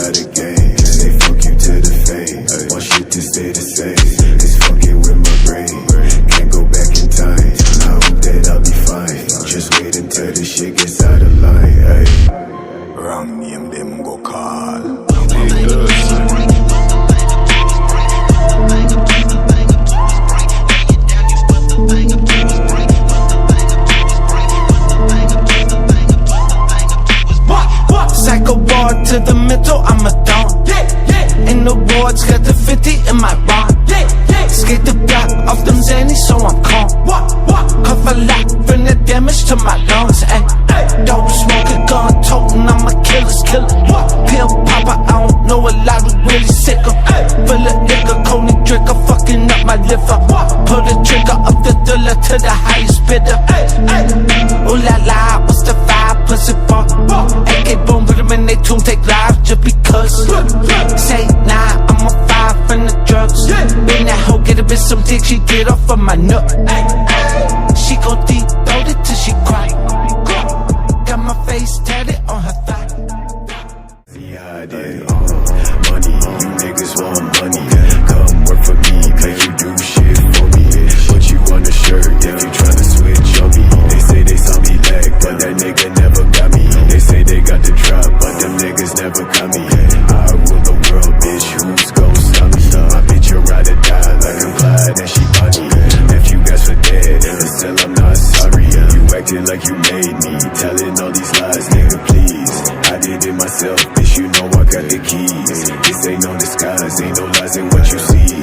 out of game. They fuck you to the fame. Want shit to stay the same. It's fucking with my brain. Can't go back in time. I hope that I'll be fine. Just wait until the shit gets out of line. Ay. Wrong name, them go call. Psycho war to the middle, I'm a dawn. In the wards, got the 50 in my rod. Skate the block off them Zannies, so I'm calm. Cover lock, bring the damage to my lungs. Ay. Dope smoking, gun toting, I'm a killer's killer. Pill popper, I don't know a lot who really sick em. Full of liquor, Coney drinker, fucking up my liver. Pull the trigger up the thriller to the highest bidder. Ooh la la, what's the vibe? Pussy fuck. AK boom, put them in they tune, take lives just because. Say nah, I'm a five from the drugs. Been that hoe, get a bitch some dick, she get off of my nut. She go deep, throat it till she cry. Got my face tatted on her thigh. Yeah, I did. Money, you niggas want money. Come work for me, make you do shit for me. Put you on a shirt if you tryna switch on me. They say they saw me lag, but that nigga never got me. They say they got the drop, but them niggas never got me. I rule the world, bitch, who's gon' stop me? My bitch, you ride or die like I'm Clyde and she Bonnie. If you guys for dead, and still I'm not sorry. You acting like you made me, telling all these lies, nigga, please. I did it myself, bitch, you know I got the keys. This ain't no disguise, ain't no lies in what you see.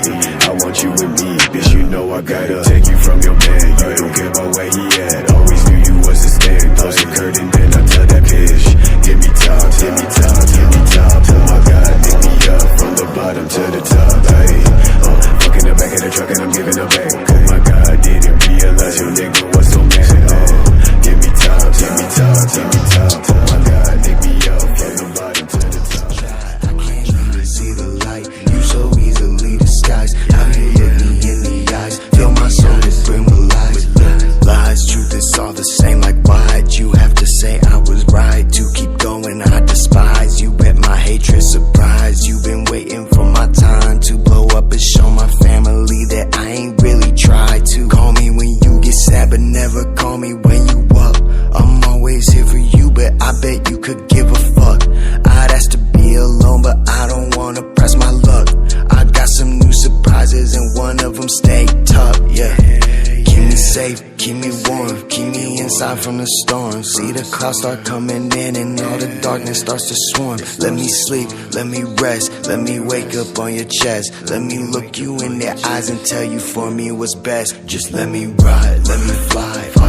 I want you with me, bitch, you know I gotta take you from your man. You don't care about where he at, always knew you was a stand. Close the curtain, then I tell that bitch, give me top, give me top, give me top. Oh my God, pick me up from the bottom to the top. Ay, fuck in the back of the truck and I'm giving her back. Oh my God, didn't realize your nigga was so mad. Give me top, give me top, give me top. Oh my God, pick me up from the bottom to the top. I can't even see the light. You so easily disguised. How you look me in the eyes, fill my soul with brim with lies. Lies, truth is all the same. Like why'd you have to say I was right to keep going? I despise you, bet my hatred surprise. You've been waiting for my time to blow up and show my family that I ain't really tried to. Call me when you get sad, but never call me when you up. I'm always here for you, but I bet you could give a fuck. I'd ask to be alone, but I don't wanna press my luck. I got some new surprises and one of them stay tough, yeah. Keep me safe, keep me warm, keep me inside from the storm. See the clouds start coming in and all the darkness starts to swarm. Let me sleep, let me rest, let me wake up on your chest. Let me look you in the eyes and tell you for me what's best. Just let me ride, let me fly.